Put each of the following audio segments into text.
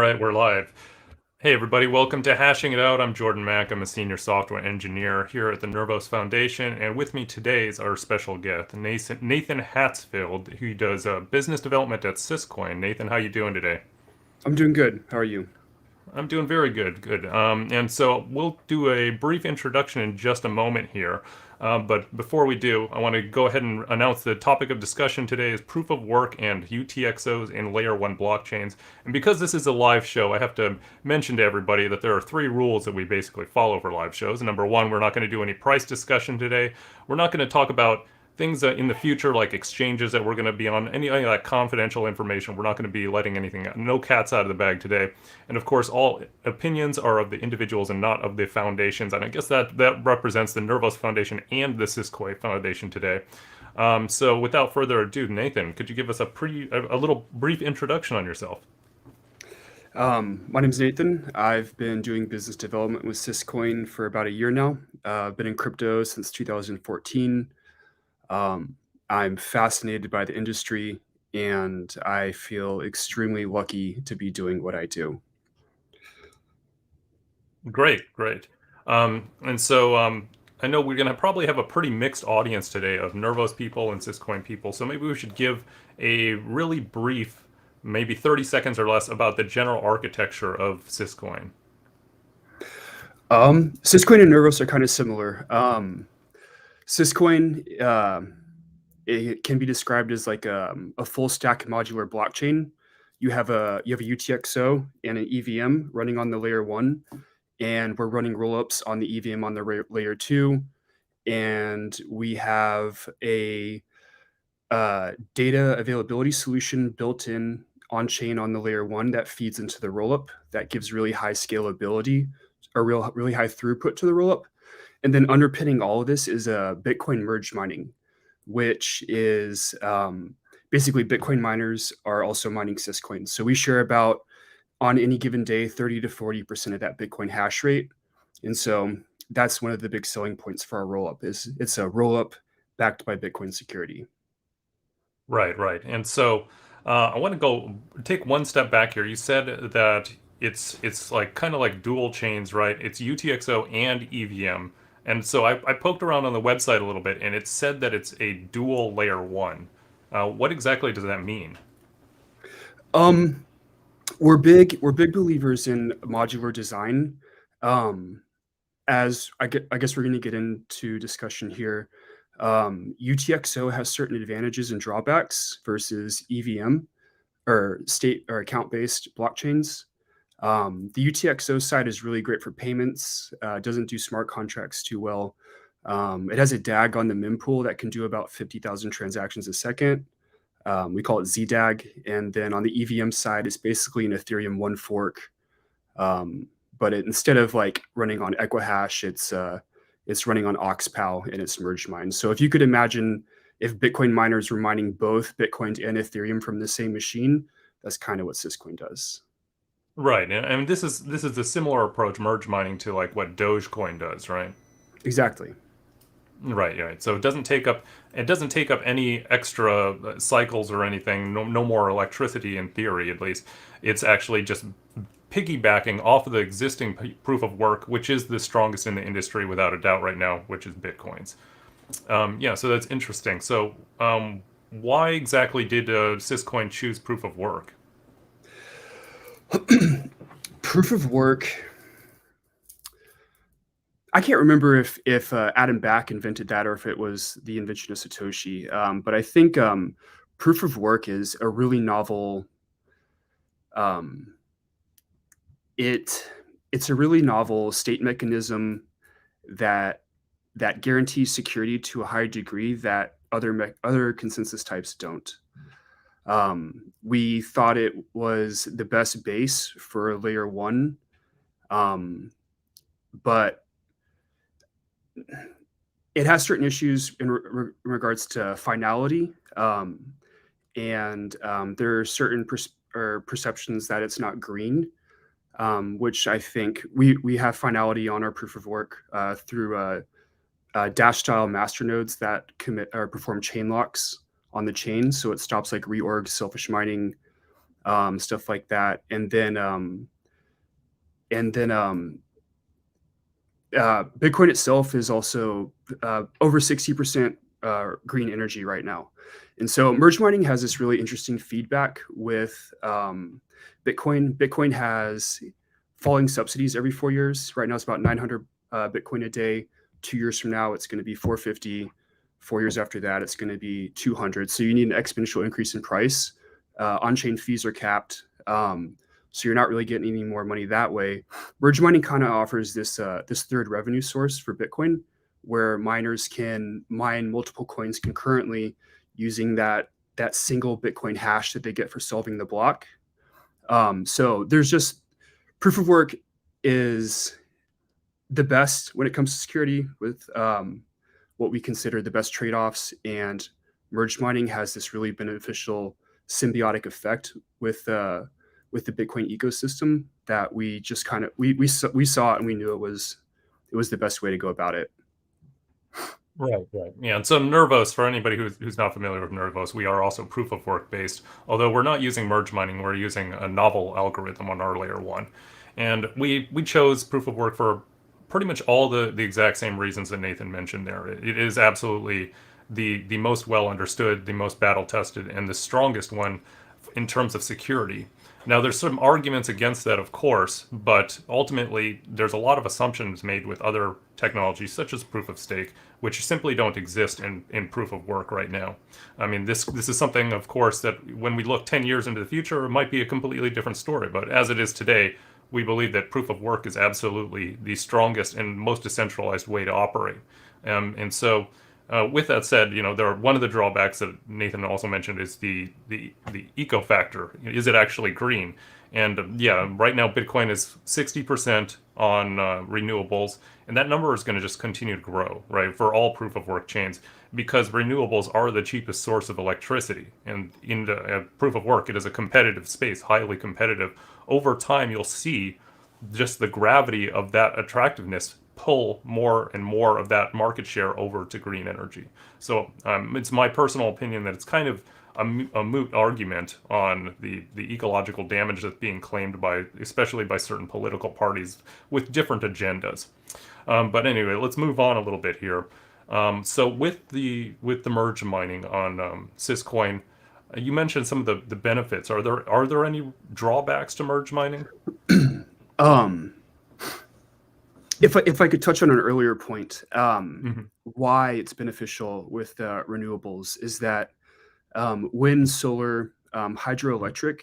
right, we're live. Hey, everybody, welcome to Hashing It Out. I'm Jordan Mack. I'm a senior software engineer here at the Nervos Foundation, and with me today is our special guest, Nathan Hatzfeld, who does business development at Syscoin. Nathan, how you doing today? I'm doing good. How are you? I'm doing very good, good. And so we'll do a brief introduction in just a moment here. But before we do, I want to go ahead and announce the topic of discussion today is proof of work and UTXOs in layer 1 blockchains. And because this is a live show, I have to mention to everybody that there are three rules that we basically follow for live shows. Number one, we're not going to do any price discussion today. We're not going to talk about things in the future, like exchanges that we're going to be on, any of that confidential information. We're not going to be letting anything, no cats out of the bag today. And of course, all opinions are of the individuals and not of the foundations. And I guess that represents the Nervos Foundation and the Syscoin Foundation today. So without further ado, Nathan, could you give us a little brief introduction on yourself? My name is Nathan. I've been doing business development with Syscoin for about a year now. I've been in crypto since 2014. I'm fascinated by the industry, and I feel extremely lucky to be doing what I do. Great, great. And so I know we're going to probably have a pretty mixed audience today of Nervos people and Syscoin people. So maybe we should give a really brief, maybe 30 seconds or less, about the general architecture of Syscoin. Syscoin and Nervos are kind of similar. Syscoin, it can be described as like a full stack modular blockchain. You have a UTXO and an EVM running on the layer one, and we're running rollups on the EVM on the layer two, and we have a data availability solution built in on chain on the layer one that feeds into the rollup that gives really high scalability or really high throughput to the rollup. And then underpinning all of this is a Bitcoin merge mining, which is basically Bitcoin miners are also mining Syscoin. So we share about, on any given day, 30 to 40% of that Bitcoin hash rate. And so that's one of the big selling points for our rollup is it's a rollup backed by Bitcoin security. Right, right. And so I want to go take one step back here. You said that it's like kind of like dual chains, right? It's UTXO and EVM. And so I poked around on the website a little bit, and it said that it's a dual layer one. What exactly does that mean? Um, we're big believers in modular design. Um, as I guess we're going to get into discussion here. UTXO has certain advantages and drawbacks versus EVM or state or account based blockchains. The UTXO side is really great for payments. Doesn't do smart contracts too well. It has a DAG on the mempool that can do about 50,000 transactions a second. We call it ZDAG. And then on the EVM side, it's basically an Ethereum one fork. But instead of like running on Equihash, it's running on OxPow and it's merge mined. So if you could imagine if Bitcoin miners were mining both Bitcoin and Ethereum from the same machine, that's kind of what Syscoin does. Right, and I mean this is a similar approach, merge mining, to like what Dogecoin does, right? Exactly. Right, right. So it doesn't take up any extra cycles or anything. No, no more electricity in theory, at least. It's actually just piggybacking off of the existing proof of work, which is the strongest in the industry without a doubt right now, which is Bitcoin's. Yeah, so that's interesting. So why exactly did Syscoin choose proof of work? Proof of work. I can't remember if Adam Back invented that or if it was the invention of Satoshi. But I think proof of work is a really novel. Um, it's a really novel state mechanism that guarantees security to a high degree that other consensus types don't. We thought it was the best base for layer one, um, but it has certain issues in regards to finality, and there are certain perceptions that it's not green, which I think we have finality on our proof of work through dash style masternodes that commit or perform chain locks on the chain, so it stops like reorg, selfish mining, stuff like that. And then Bitcoin itself is also over 60% green energy right now. And so merge mining has this really interesting feedback with Bitcoin. Bitcoin has falling subsidies every 4 years. Right now, it's about 900 Bitcoin a day. 2 years from now, it's going to be 450. 4 years after that, it's going to be 200. So you need an exponential increase in price. On-chain fees are capped. So you're not really getting any more money that way. Merge mining kind of offers this third revenue source for Bitcoin, where miners can mine multiple coins concurrently using that single Bitcoin hash that they get for solving the block. So there's just proof of work is the best when it comes to security with what we consider the best trade-offs, and merge mining has this really beneficial symbiotic effect with the Bitcoin ecosystem that we just kind of we saw it and we knew it was the best way to go about it. Right, right. Yeah, and so Nervos, for anybody who's not familiar with Nervos, we are also proof of work based. Although we're not using merge mining, we're using a novel algorithm on our layer one. And we chose proof of work for pretty much all the exact same reasons that Nathan mentioned there. It is absolutely the most well understood, the most battle tested, and the strongest one in terms of security. Now, there's some arguments against that, of course, but ultimately, there's a lot of assumptions made with other technologies, such as proof of stake, which simply don't exist in proof of work right now. I mean, this is something, of course, that when we look 10 years into the future, it might be a completely different story. But as it is today, we believe that proof of work is absolutely the strongest and most decentralized way to operate. And so, with that said, there are one of the drawbacks that Nathan also mentioned is the eco factor. Is it actually green? And yeah, right now Bitcoin is 60% on renewables, and that number is going to just continue to grow, right, for all proof of work chains, because renewables are the cheapest source of electricity. And in the proof of work, it is a competitive space, highly competitive. Over time, you'll see just the gravity of that attractiveness pull more and more of that market share over to green energy. So it's my personal opinion that it's kind of a moot argument on the ecological damage that's being claimed by, especially by certain political parties with different agendas. But anyway, let's move on a little bit here. So with the merge mining on Syscoin, you mentioned some of the benefits. Are there any drawbacks to merge mining? Um, if I could touch on an earlier point, Hmm. why it's beneficial with renewables is that wind, solar, hydroelectric.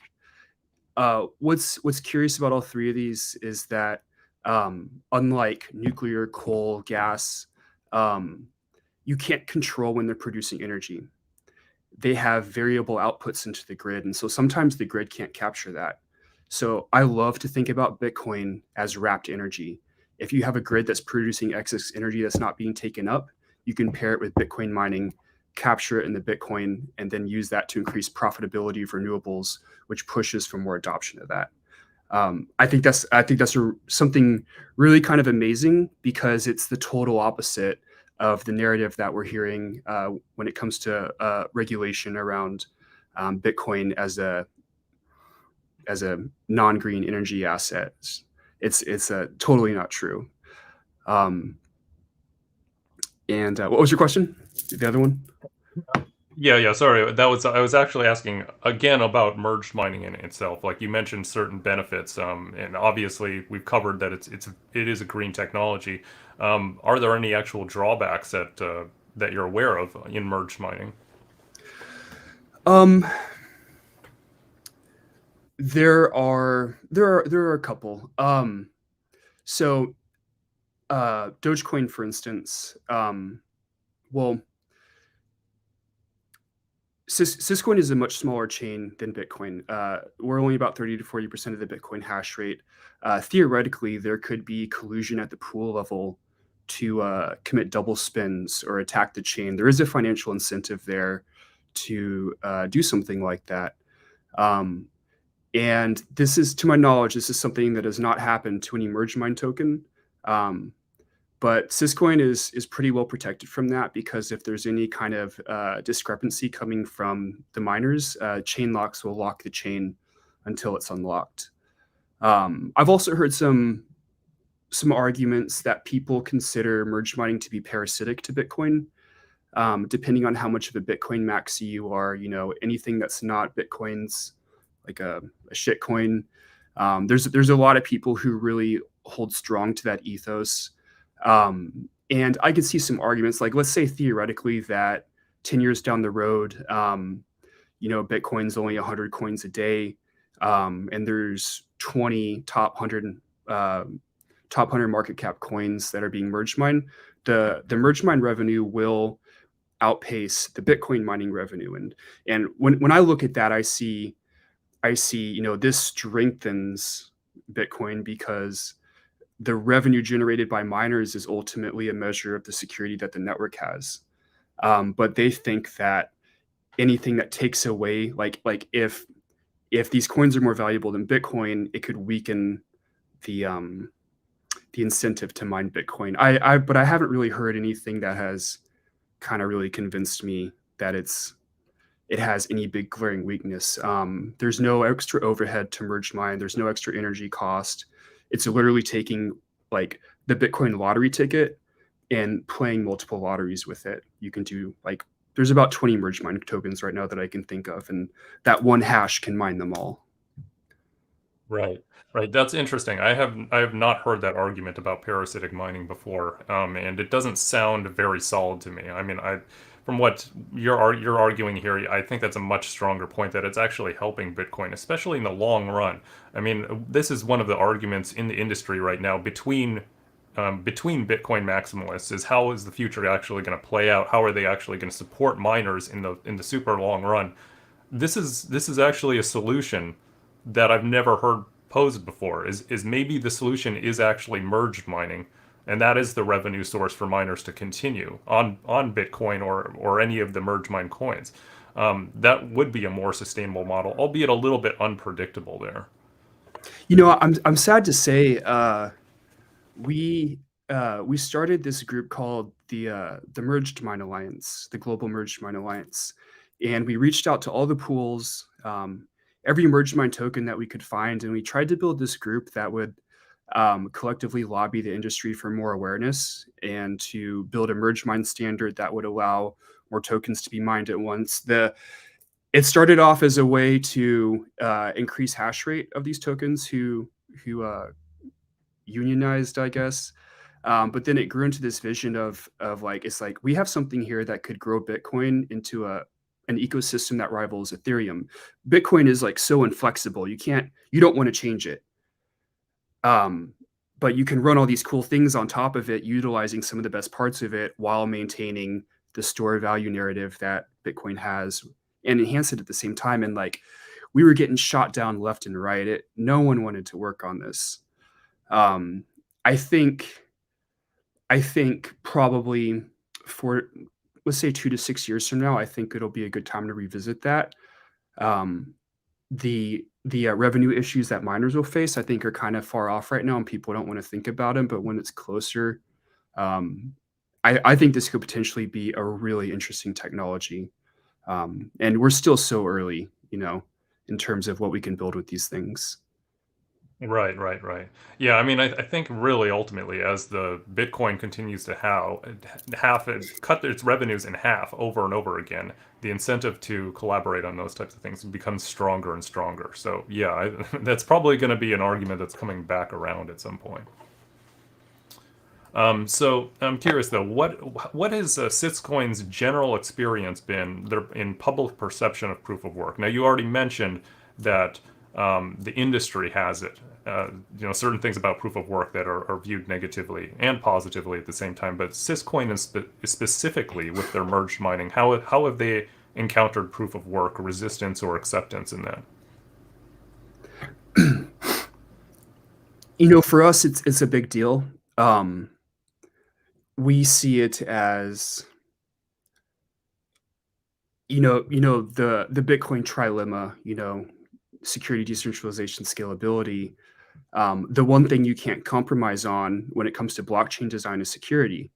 What's curious about all three of these is that unlike nuclear, coal, gas, um, you can't control when they're producing energy. They have variable outputs into the grid, and so sometimes the grid can't capture that. So I love to think about Bitcoin as wrapped energy. If you have a grid that's producing excess energy that's not being taken up, you can pair it with Bitcoin mining, capture it in the Bitcoin, and then use that to increase profitability of renewables, which pushes for more adoption of that. I think that's something really kind of amazing because it's the total opposite of the narrative that we're hearing when it comes to regulation around Bitcoin as a non-green energy asset. It's totally not true. Um, and what was your question? The other one? Yeah, yeah, sorry. That was I was actually asking again about merged mining in itself. Like you mentioned certain benefits, and obviously we've covered that it is a green technology. Are there any actual drawbacks that you're aware of in merged mining? Um, there are a couple. So Dogecoin, for instance, well, Syscoin is a much smaller chain than Bitcoin. We're only about 30 to 40% of the Bitcoin hash rate. Theoretically, there could be collusion at the pool level to commit double spends or attack the chain. There is a financial incentive there to do something like that. Um, and this is, to my knowledge, this is something that has not happened to any merge mine token. Um, but Syscoin is pretty well protected from that because if there's any kind of discrepancy coming from the miners, chain locks will lock the chain until it's unlocked. I've also heard some arguments that people consider merge mining to be parasitic to Bitcoin. Depending on how much of a Bitcoin maxi you are, anything that's not Bitcoin's like a shit coin. There's a lot of people who really hold strong to that ethos. And I could see some arguments, like let's say theoretically that 10 years down the road, Bitcoin's only 100 coins a day, and there's 20 top 100 market cap coins that are being merge mined. The merge mine revenue will outpace the Bitcoin mining revenue, and when I look at that, I see this strengthens Bitcoin because the revenue generated by miners is ultimately a measure of the security that the network has. But they think that anything that takes away, like if these coins are more valuable than Bitcoin, it could weaken the incentive to mine Bitcoin. But I haven't really heard anything that has kind of really convinced me that it has any big glaring weakness. There's no extra overhead to merge mine. There's no extra energy cost. It's literally taking like the Bitcoin lottery ticket and playing multiple lotteries with it. You can do like, there's about 20 merge mine tokens right now that I can think of, and that one hash can mine them all. Right, right. That's interesting. I have not heard that argument about parasitic mining before, and it doesn't sound very solid to me. I mean, from what you're arguing here, I think that's a much stronger point that it's actually helping Bitcoin, especially in the long run. I mean, this is one of the arguments in the industry right now between Bitcoin maximalists is how is the future actually going to play out? How are they actually going to support miners in the super long run? This is actually a solution that I've never heard posed before. Is maybe the solution is actually merged mining, and that is the revenue source for miners to continue on Bitcoin or any of the merge mine coins. That would be a more sustainable model, albeit a little bit unpredictable there. I'm sad to say we started this group called the Merged Mine Alliance, the Global Merged Mine Alliance, and we reached out to all the pools, every merged mine token that we could find, and we tried to build this group that would collectively lobby the industry for more awareness and to build a merge mine standard that would allow more tokens to be mined at once. It started off as a way to increase hash rate of these tokens who unionized, I guess. But then it grew into this vision of like, it's like we have something here that could grow Bitcoin into an ecosystem that rivals Ethereum. Bitcoin is like so inflexible. You don't want to change it. But you can run all these cool things on top of it, utilizing some of the best parts of it while maintaining the store value narrative that Bitcoin has and enhance it at the same time. And like, we were getting shot down left and right. No one wanted to work on this. I think probably for, let's say 2 to 6 years from now, I think it'll be a good time to revisit that. The revenue issues that miners will face, I think, are kind of far off right now, and people don't want to think about them. But when it's closer, I think this could potentially be a really interesting technology. And we're still so early, in terms of what we can build with these things. Right, right, right. Yeah, I mean, I think really ultimately, as the Bitcoin continues to cut its revenues in half over and over again, the incentive to collaborate on those types of things becomes stronger and stronger. So yeah, that's probably going to be an argument that's coming back around at some point. So I'm curious though, what has Syscoin's general experience been there in public perception of proof of work? Now you already mentioned that the industry has it. Certain things about proof of work that are viewed negatively and positively at the same time. But Syscoin is specifically with their merged mining, how have they encountered proof of work resistance or acceptance in that? For us, it's a big deal. We see it as the Bitcoin trilemma, security, decentralization, scalability. The one thing you can't compromise on when it comes to blockchain design is security.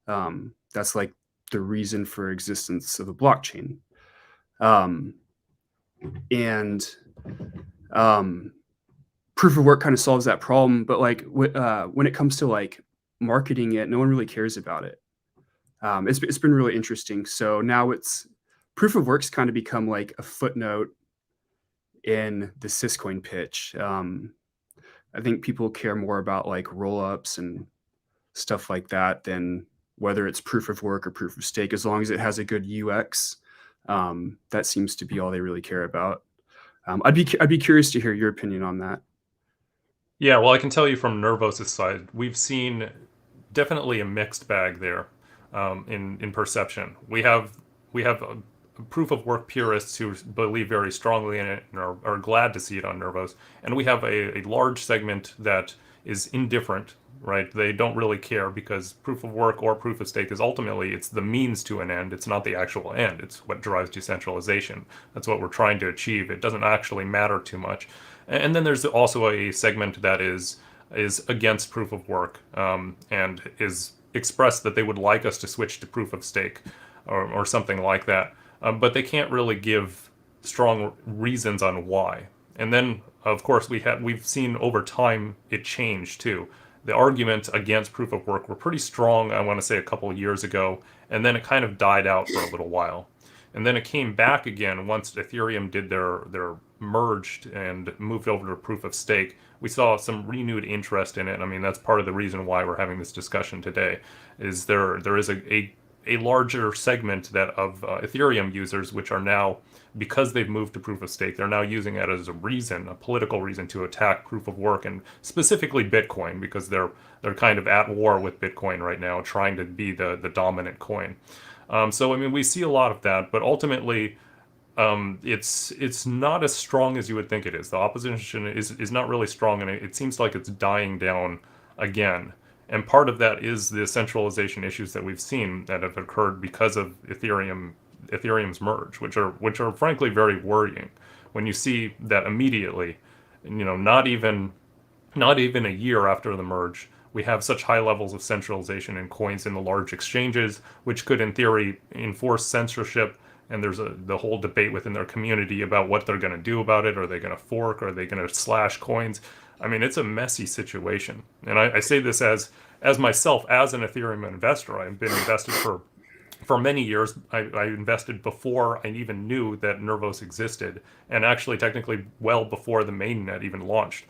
That's like the reason for existence of a blockchain. And Um, Proof of work kind of solves that problem, but like when it comes to like marketing it, no one really cares about it. It's been really interesting. So now it's proof of work's kind of become like a footnote in the Syscoin pitch. I think people care more about like roll ups and stuff like that than whether it's proof of work or proof of stake. As long as it has a good UX, that seems to be all they really care about. I'd be curious to hear your opinion on that. Yeah, well, I can tell you from Nervos' side, we've seen definitely a mixed bag there in perception. We have a proof of work purists who believe very strongly in it and are glad to see it on Nervos, and we have a large segment that is indifferent. Right? They don't really care because proof of work or proof of stake is ultimately it's the means to an end. It's not the actual end. It's what drives decentralization. That's what we're trying to achieve. It doesn't actually matter too much. And then there's also a segment that is against proof of work and is expressed that they would like us to switch to proof of stake or something like that. But they can't really give strong reasons on why. And then, of course, we've seen over time it change too. The argument against proof of work were pretty strong, I want to say, a couple of years ago, and then it kind of died out for a little while. And then it came back again once Ethereum did their merged and moved over to proof of stake. We saw some renewed interest in it. I mean, that's part of the reason why we're having this discussion today. Is there is a larger segment that of Ethereum users which are now, because they've moved to proof of stake, they're now using it as a reason, a political reason to attack proof of work and specifically Bitcoin because they're kind of at war with Bitcoin right now, trying to be the dominant coin. So I mean, we see a lot of that, but ultimately, it's not as strong as you would think it is. The opposition is not really strong, and it seems like it's dying down again. And part of that is the centralization issues that we've seen that have occurred because of Ethereum's merge, which are frankly very worrying. When you see that immediately, not even a year after the merge, we have such high levels of centralization in coins in the large exchanges, which could, in theory, enforce censorship. And there's the whole debate within their community about what they're going to do about it. Are they going to fork? Are they going to slash coins? I mean, it's a messy situation. And I say this as myself, as an Ethereum investor. I've been invested for many years. I invested before I even knew that Nervos existed, and actually technically well before the mainnet even launched.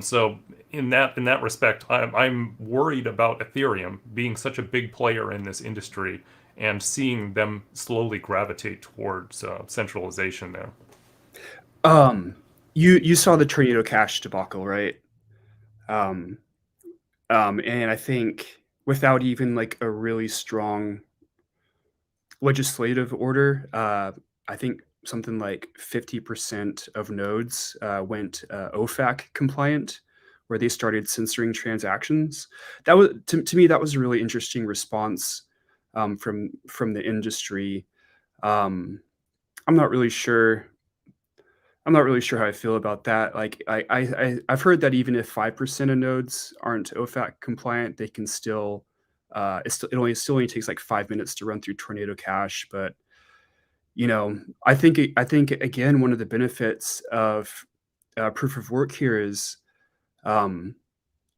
So in that respect, I'm worried about Ethereum being such a big player in this industry and seeing them slowly gravitate towards centralization there. Um, you saw the Tornado Cash debacle, right? Um, and I think without even like a really strong legislative order, I think something like 50% of nodes went OFAC compliant, where they started censoring transactions. That was to me that was a really interesting response from the industry. Um, I'm not really sure. I'm not really sure how I feel about that. Like I've heard that even if 5% of nodes aren't OFAC compliant, they can still it only takes like 5 minutes to run through Tornado Cash. But I think again one of the benefits of proof of work here is um,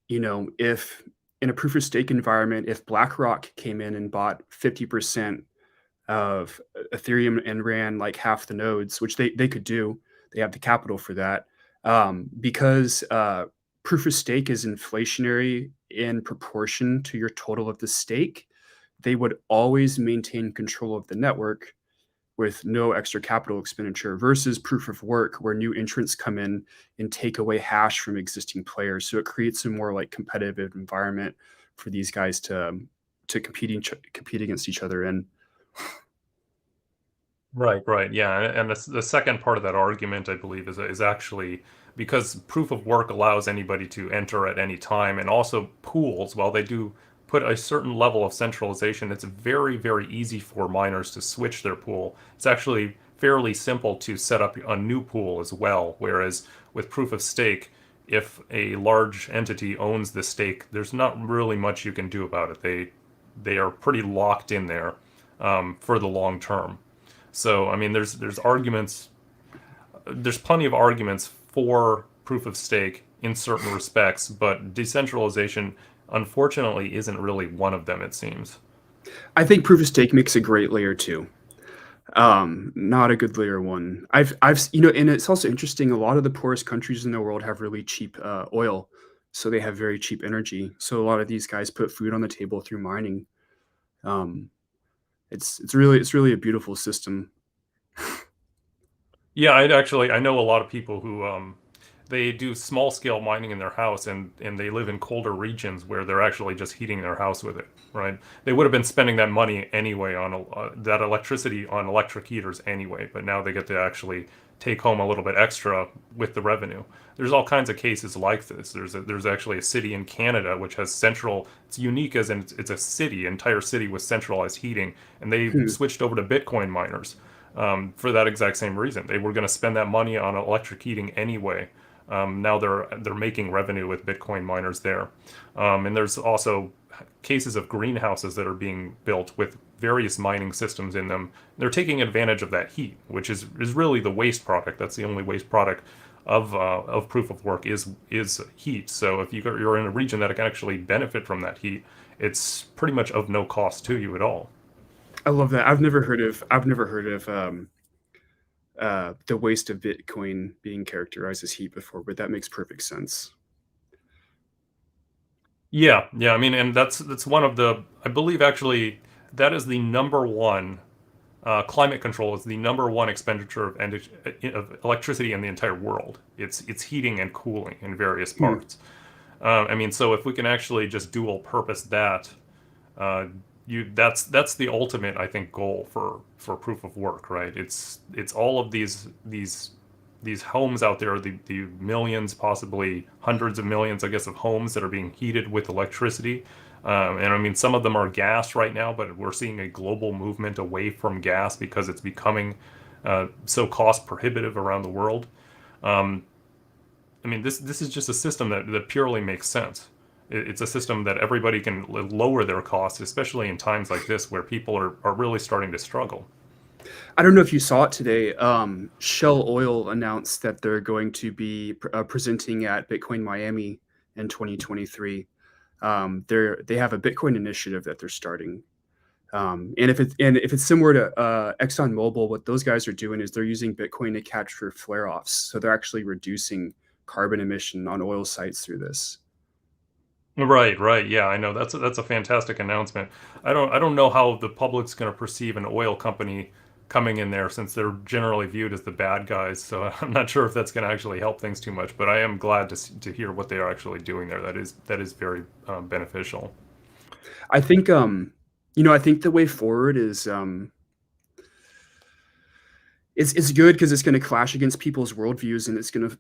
if in a proof of stake environment, if BlackRock came in and bought 50% of Ethereum and ran like half the nodes, which they could do. They have the capital for that. Because proof of stake is inflationary in proportion to your total of the stake, they would always maintain control of the network with no extra capital expenditure versus proof of work where new entrants come in and take away hash from existing players. So it creates a more like competitive environment for these guys to compete against each other in. Right, yeah, and the second part of that argument, I believe, is actually because proof of work allows anybody to enter at any time, and also pools, while they do put a certain level of centralization, it's very, very easy for miners to switch their pool. It's actually fairly simple to set up a new pool as well, whereas with proof of stake, if a large entity owns the stake, there's not really much you can do about it. They are pretty locked in there for the long term. So I mean, there's plenty of arguments for proof of stake in certain respects, but decentralization, unfortunately, isn't really one of them, it seems. I think proof of stake makes a great layer two. Not a good layer one. And it's also interesting. A lot of the poorest countries in the world have really cheap oil, so they have very cheap energy. So a lot of these guys put food on the table through mining. Um, it's really a beautiful system. Yeah, I know a lot of people who they do small scale mining in their house, and they live in colder regions where they're actually just heating their house with it, right? They would have been spending that money anyway on that electricity on electric heaters anyway, but now they get to actually take home a little bit extra with the revenue. There's all kinds of cases like this. There's actually a city in Canada which has central. It's unique as in it's a city, entire city with centralized heating, and they Hmm. switched over to Bitcoin miners for that exact same reason. They were going to spend that money on electric heating anyway. Now they're making revenue with Bitcoin miners there, and there's also cases of greenhouses that are being built with various mining systems in them. They're taking advantage of that heat, which is really the waste product. That's the only waste product of proof of work is heat. So if you're in a region that can actually benefit from that heat, it's pretty much of no cost to you at all. I love that. I've never heard of the waste of Bitcoin being characterized as heat before, but that makes perfect sense. Yeah, yeah. I mean, and that's one of the. I believe actually that is the number one. Climate control is the number one expenditure of electricity in the entire world. It's heating and cooling in various Hmm. parts. I mean, so if we can actually just dual purpose that, uh, that's the ultimate, I think, goal for proof of work, right? It's all of these homes out there, the millions, possibly hundreds of millions, I guess, of homes that are being heated with electricity. And I mean, some of them are gas right now, but we're seeing a global movement away from gas because it's becoming so cost prohibitive around the world. Um, I mean, this is just a system that purely makes sense. It's a system that everybody can lower their costs, especially in times like this where people are really starting to struggle. I don't know if you saw it today. Shell Oil announced that they're going to be presenting at Bitcoin Miami in 2023. They have a Bitcoin initiative that they're starting. And if it's similar to ExxonMobil, what those guys are doing is they're using Bitcoin to capture flare offs. So they're actually reducing carbon emission on oil sites through this. Right, right. Yeah, I know. That's a fantastic announcement. I don't know how the public's going to perceive an oil company coming in there since they're generally viewed as the bad guys. So I'm not sure if that's going to actually help things too much, but I am glad to hear what they are actually doing there. That is very beneficial. I think I think the way forward is it's good because it's going to clash against people's worldviews, and it's going to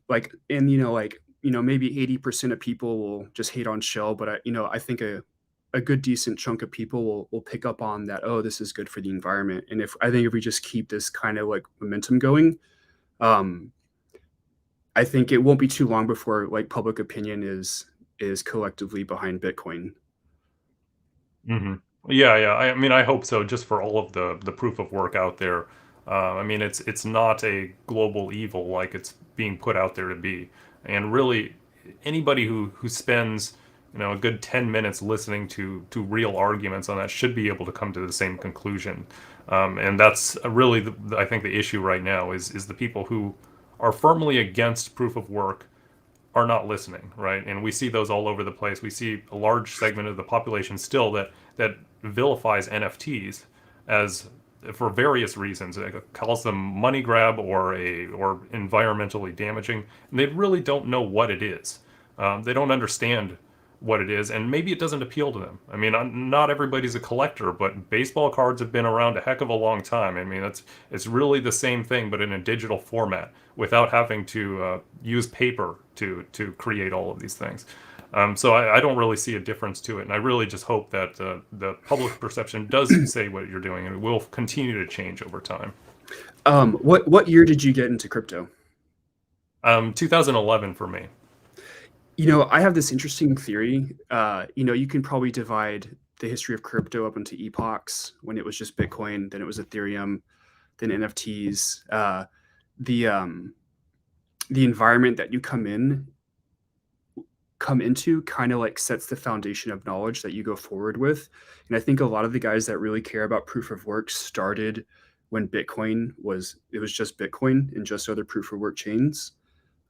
maybe 80% of people will just hate on Shell, but I think a good decent chunk of people will pick up on that. Oh, this is good for the environment. And if we just keep this kind of like momentum going, um, I think it won't be too long before like public opinion is collectively behind Bitcoin. hmm Yeah, yeah. I mean, I hope so. Just for all of the proof of work out there. I mean, it's not a global evil like it's being put out there to be. And really, anybody who spends a good 10 minutes listening to real arguments on that should be able to come to the same conclusion. And that's really I think the issue right now is the people who are firmly against proof of work are not listening, right? And we see those all over the place. We see a large segment of the population still that vilifies NFTs as for various reasons. It calls them money grab or environmentally damaging, and they really don't know what it is. They don't understand what it is, and maybe it doesn't appeal to them. I mean, not everybody's a collector, but baseball cards have been around a heck of a long time. I mean, it's really the same thing, but in a digital format, without having to use paper to create all of these things. So I don't really see a difference to it, and I really just hope that the public perception does say what you're doing, and it will continue to change over time. What year did you get into crypto? 2011 for me. I have this interesting theory. You can probably divide the history of crypto up into epochs when it was just Bitcoin, then it was Ethereum, then NFTs. The the environment that you come into kind of like sets the foundation of knowledge that you go forward with. And I think a lot of the guys that really care about proof of work started when it was just Bitcoin and just other proof of work chains.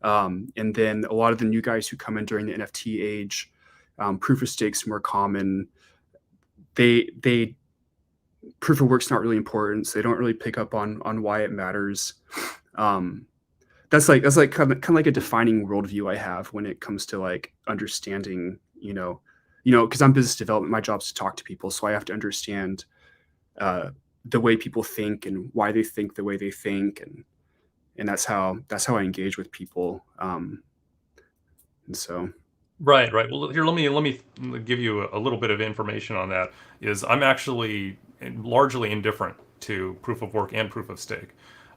And then a lot of the new guys who come in during the NFT age, proof of stake's more common. They proof of work's not really important, so they don't really pick up on why it matters. Um, that's like kind of like a defining worldview I have when it comes to like understanding, because I'm business development, my job is to talk to people, so I have to understand uh, the way people think and why they think the way they think, and that's how I engage with people. And so, Right, right. Well, here, let me give you a little bit of information on that. Is I'm actually largely indifferent to proof of work and proof of stake.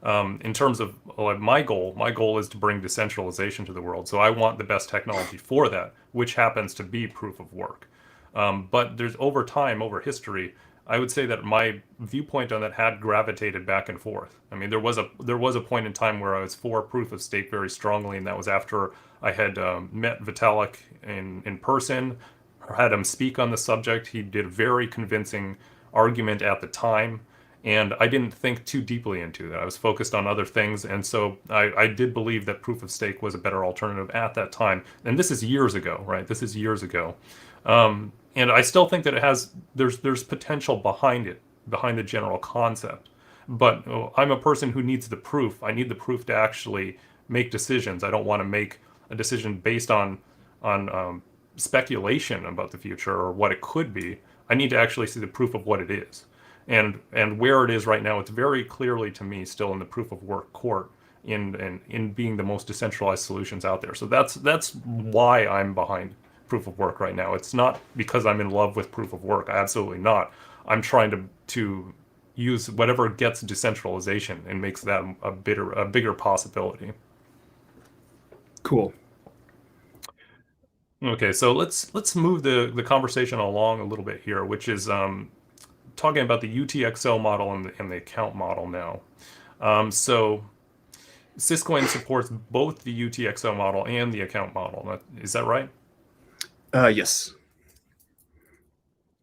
In terms of like, my goal is to bring decentralization to the world. So I want the best technology for that, which happens to be proof of work. But there's over time, over history, I would say that my viewpoint on that had gravitated back and forth. I mean, there was a point in time where I was for proof of stake very strongly, and that was after I had met Vitalik in person, had him speak on the subject. He did a very convincing argument at the time, and I didn't think too deeply into that. I was focused on other things, and so I did believe that proof of stake was a better alternative at that time. And this is years ago, right? This is years ago. And I still think that there's potential behind it, behind the general concept. But I'm a person who needs the proof. I need the proof to actually make decisions. I don't want to make a decision based on speculation about the future or what it could be. I need to actually see the proof of what it is. And where it is right now, it's very clearly to me still in the proof of work court in being the most decentralized solutions out there. So that's why I'm behind proof of work right now. It's not because I'm in love with proof of work. Absolutely not. I'm trying to use whatever gets decentralization and makes that a bigger possibility. cool. Okay, so let's move the conversation along a little bit here, which is talking about the UTXO model and the account model now. So Syscoin supports both the UTXO model and the account model. Is that right? Yes.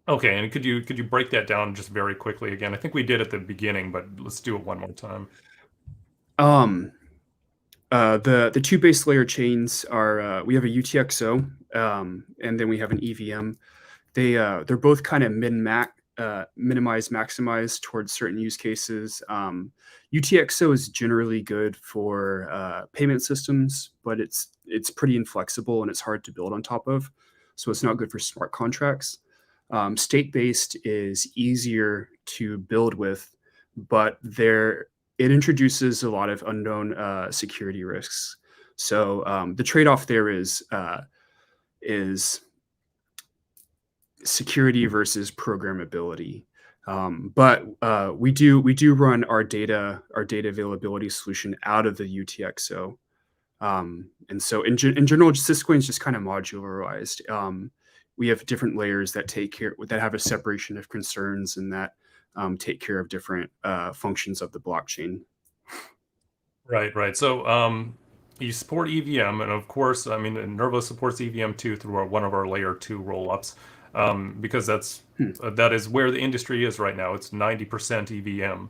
Okay, and could you break that down just very quickly again? I think we did at the beginning, but let's do it one more time. Um, the two base layer chains are we have a UTXO, and then we have an EVM. They're both kind of minimize maximize towards certain use cases. UTXO is generally good for payment systems, but it's pretty inflexible and it's hard to build on top of, so it's not good for smart contracts. State based is easier to build with, but it introduces a lot of unknown security risks. So the trade off there is security versus programmability. But we do run our data availability solution out of the UTXO. And so in general, Syscoin is just kind of modularized. We have different layers that have a separation of concerns and that take care of different functions of the blockchain. Right, right. So you support EVM, and of course, I mean, Nervos supports EVM too through one of our layer two rollups, because Hmm. that is where the industry is right now. It's 90% EVM.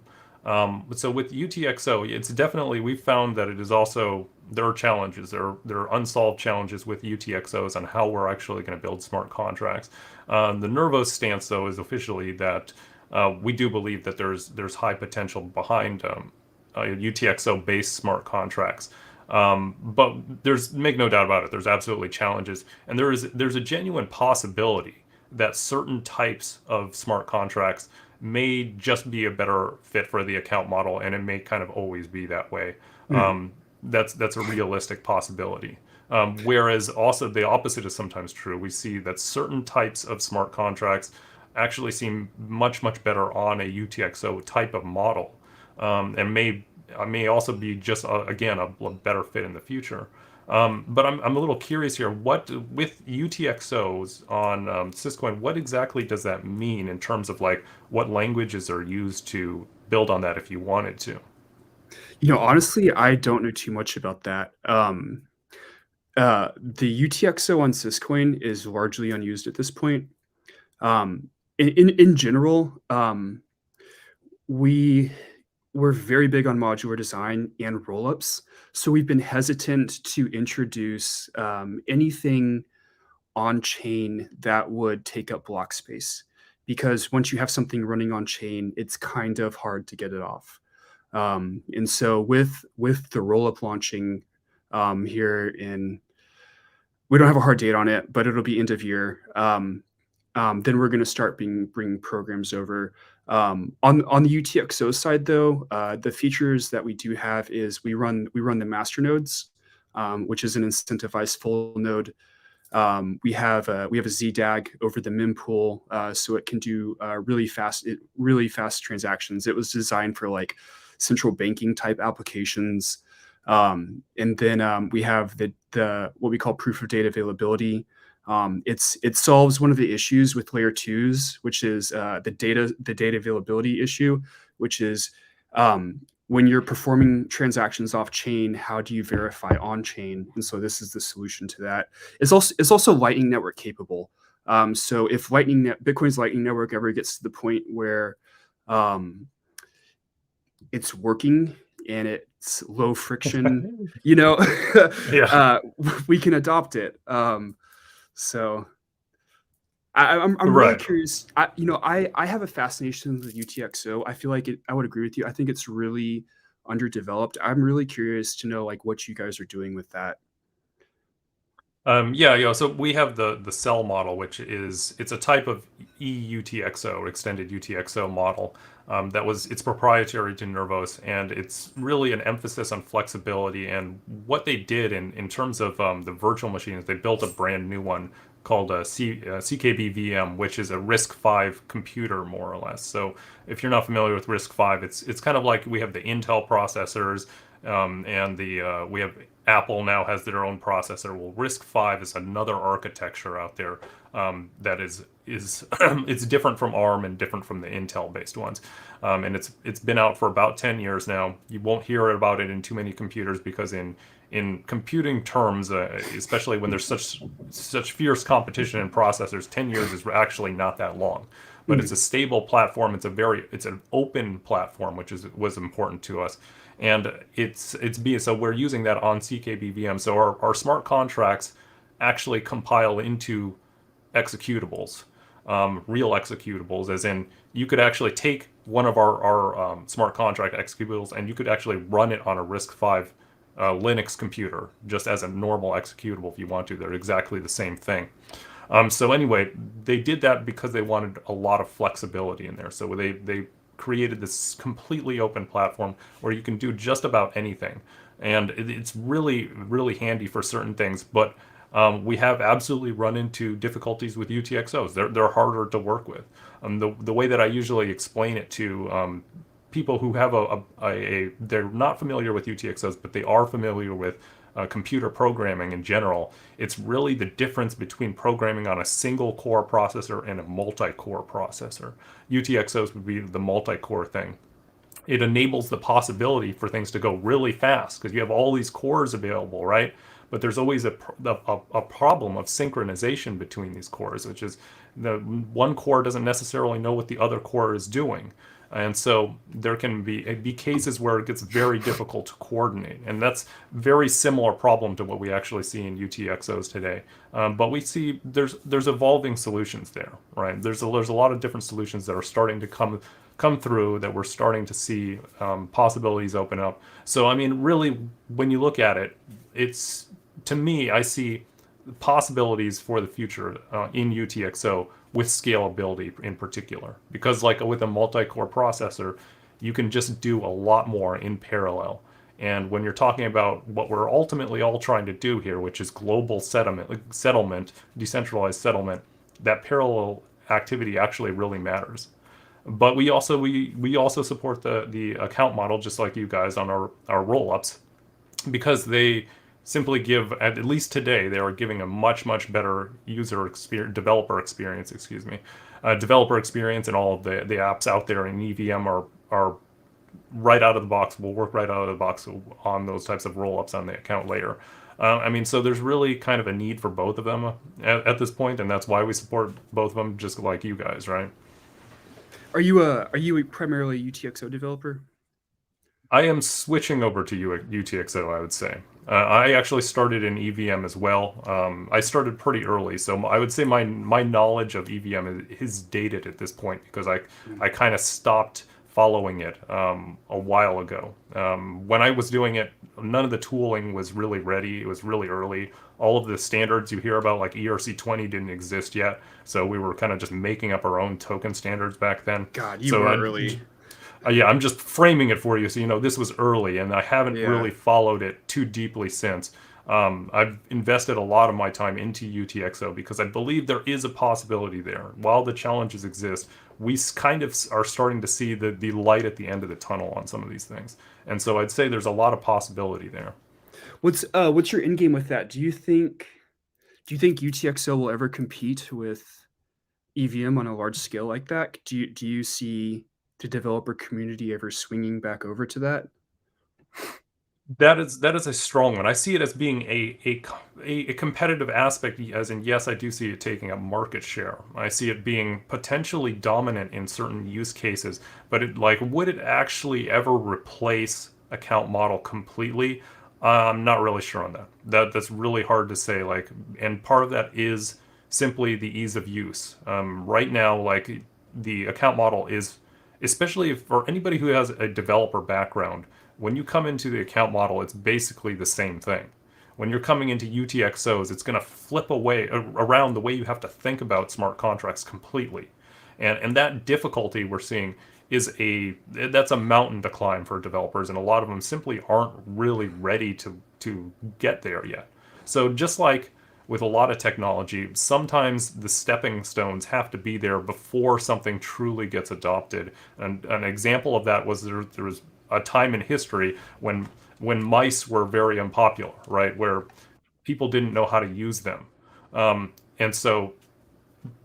So with UTXO, it's definitely we've found that it is also there are challenges. There are unsolved challenges with UTXOs on how we're actually going to build smart contracts. The Nervos stance, though, is officially that we do believe that there's high potential behind UTXO based smart contracts. But there's make no doubt about it. There's absolutely challenges, and there's a genuine possibility that certain types of smart contracts may just be a better fit for the account model, and it may kind of always be that way. Hmm. That's a realistic possibility. Whereas also the opposite is sometimes true. We see that certain types of smart contracts actually seem much better on a UTXO type of model, and may also be just again a better fit in the future. But I'm a little curious here. What with UTXOs on Syscoin, what exactly does that mean in terms of like what languages are used to build on that if you wanted to? Honestly, I don't know too much about that. The UTXO on Syscoin is largely unused at this point. In general, we we're very big on modular design and rollups, so we've been hesitant to introduce anything on chain that would take up block space, because once you have something running on chain, it's kind of hard to get it off. And so with the rollup launching here in, we don't have a hard date on it, but it'll be end of year. Then we're going to start bringing programs over. On the UTXO side, though, the features that we do have is we run the master nodes, which is an incentivized full node. We have a ZDAG over the mempool, so it can do really fast transactions. It was designed for like central banking type applications. And then we have the what we call proof of data availability. It solves one of the issues with layer twos, which is the data availability issue, which is when you're performing transactions off chain, how do you verify on chain? And so this is the solution to that. It's also Lightning Network capable. So if Bitcoin's Lightning Network ever gets to the point where it's working and it's low friction, Yeah. we can adopt it. So I'm really Right. curious. I have a fascination with UTXO. I feel like I would agree with you. I think it's really underdeveloped. I'm really curious to know like what you guys are doing with that. Yeah. So we have the cell model, which it's a type of EUTXO, extended UTXO model, it's proprietary to Nervos, and it's really an emphasis on flexibility. And what they did in terms of the virtual machines, they built a brand new one called CKB-VM, which is a RISC-V computer, more or less. So if you're not familiar with RISC-V, it's kind of like we have the Intel processors, and we have Apple now has their own processor. Well, RISC-V is another architecture out there that is it's different from ARM and different from the Intel-based ones, and it's been out for about 10 years now. You won't hear about it in too many computers because in computing terms, especially when there's such fierce competition in processors, 10 years is actually not that long. But it's a Mhm. stable platform. It's an open platform, which was important to us. And so we're using that on CKB-VM. So our smart contracts actually compile into executables, real executables, as in you could actually take one of our smart contract executables and you could actually run it on a RISC-V Linux computer just as a normal executable if you want to. They're exactly the same thing. So anyway, they did that because they wanted a lot of flexibility in there. So they created this completely open platform where you can do just about anything, and it's really really handy for certain things. But we have absolutely run into difficulties with UTXOs. They're harder to work with. The way that I usually explain it to people who have they're not familiar with UTXOs, but they are familiar with computer programming in general. It's really the difference between programming on a single core processor and a multi-core processor. UTXOs would be the multi-core thing. It enables the possibility for things to go really fast because you have all these cores available, right? But there's always a problem of synchronization between these cores, which is the one core doesn't necessarily know what the other core is doing. And so there can be cases where it gets very difficult to coordinate. And that's very similar problem to what we actually see in UTXOs today. But we see there's evolving solutions there, right? There's a lot of different solutions that are starting to come through that we're starting to see possibilities open up. So I mean, really, when you look at it, it's, to me, I see possibilities for the future in UTXO with scalability in particular. Because like with a multi-core processor, you can just do a lot more in parallel. And when you're talking about what we're ultimately all trying to do here, which is global settlement, decentralized settlement, that parallel activity actually really matters. But we also support the account model just like you guys on our roll-ups, because they simply give, at least today, they are giving a much better developer experience, and all of the apps out there in EVM are right out of the box, will work right out of the box on those types of roll-ups on the account layer. I mean, so there's really kind of a need for both of them at this point, and that's why we support both of them, just like you guys, right? Are you a primarily UTXO developer? I am switching over to UTXO, I would say. I actually started in EVM as well. I started pretty early, so I would say my knowledge of EVM is dated at this point because Mm. I kind of stopped following it a while ago. When I was doing it, none of the tooling was really ready. It was really early. All of the standards you hear about, like ERC20, didn't exist yet. So we were kind of just making up our own token standards back then. God, you So were early. yeah, I'm just framing it for you so you know this was early, and I haven't Yeah. really followed it too deeply since. I've invested a lot of my time into UTXO because I believe there is a possibility there. While the challenges exist, we kind of are starting to see the light at the end of the tunnel on some of these things. And so I'd say there's a lot of possibility there. What's your end game with that? Do you think UTXO will ever compete with EVM on a large scale like that? Do you see the developer community ever swinging back over to that? That is a strong one. I see it as being a competitive aspect, as in yes, I do see it taking up market share. I see it being potentially dominant in certain use cases, but would it actually ever replace account model completely? I'm not really sure on that. That's really hard to say. And part of that is simply the ease of use. Right now, the account model is, especially for anybody who has a developer background, when you come into the account model, it's basically the same thing. When you're coming into UTXOs, it's going to flip away around the way you have to think about smart contracts completely. And that difficulty we're seeing that's a mountain to climb for developers, and a lot of them simply aren't really ready to get there yet. So just like with a lot of technology, sometimes the stepping stones have to be there before something truly gets adopted. And an example of that was there was a time in history when mice were very unpopular, right? Where people didn't know how to use them. And so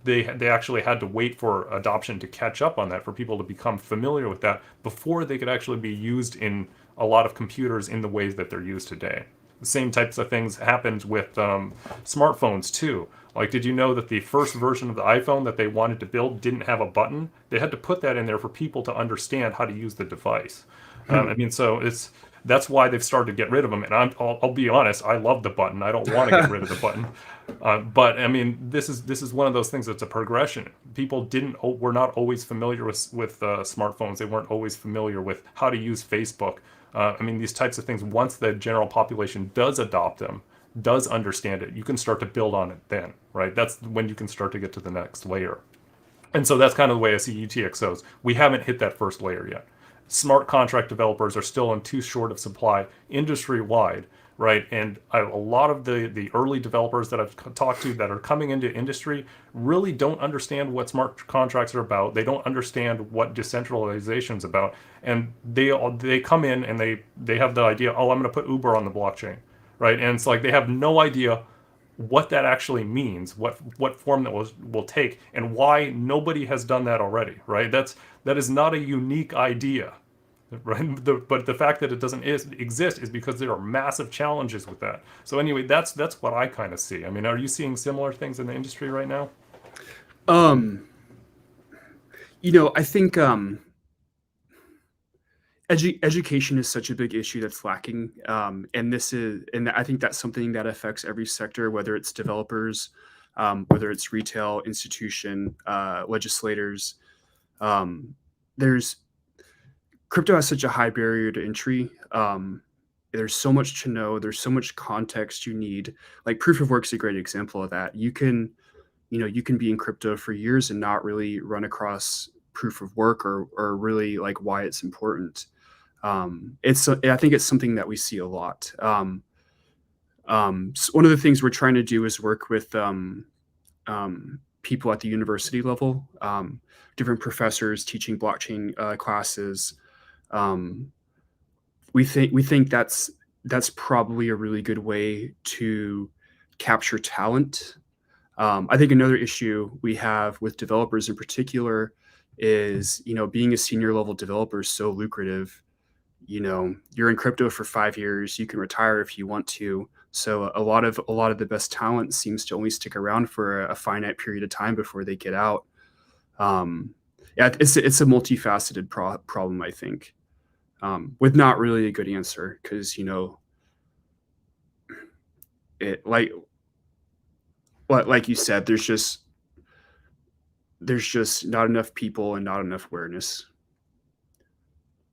they actually had to wait for adoption to catch up on that, for people to become familiar with that before they could actually be used in a lot of computers in the ways that they're used today. The same types of things happened with smartphones too. Like, did you know that the first version of the iPhone that they wanted to build didn't have a button? They had to put that in there for people to understand how to use the device. I mean, so that's why they've started to get rid of them. And I'll be honest, I love the button. I don't want to get rid of the button. But I mean, this is one of those things that's a progression. People were not always familiar with smartphones. They weren't always familiar with how to use Facebook. I mean, these types of things. Once the general population does adopt them, does understand it, you can start to build on it then, right? That's when you can start to get to the next layer. And so that's kind of the way I see UTXOs. We haven't hit that first layer yet. Smart contract developers are still in too short of supply industry wide, right? And a lot of the early developers that I've talked to that are coming into industry really don't understand what smart contracts are about. They don't understand what decentralization is about, and they come in and they have the idea, oh, I'm going to put Uber on the blockchain, right? And it's like they have no idea what that actually means, what form that will take, and why nobody has done that already, right? That is not a unique idea, right? But the fact that it doesn't exist is because there are massive challenges with that. So anyway, that's what I kind of see. I mean, are you seeing similar things in the industry right now? Um, I think education is such a big issue that's lacking, and I think that's something that affects every sector, whether it's developers, whether it's retail, institution, legislators. There's Crypto has such a high barrier to entry. There's so much to know. There's so much context you need. Like proof of work is a great example of that. You can be in crypto for years and not really run across proof of work or really like why it's important. I think it's something that we see a lot. One of the things we're trying to do is work with people at the university level, different professors teaching blockchain classes. Um, we think that's probably a really good way to capture talent. I think another issue we have with developers in particular is, being a senior level developer is so lucrative. You're in crypto for 5 years. You can retire if you want to. So a lot of the best talent seems to only stick around for a finite period of time before they get out. Um, yeah, it's a multifaceted problem, I think, with not really a good answer because it like you said, there's just not enough people and not enough awareness.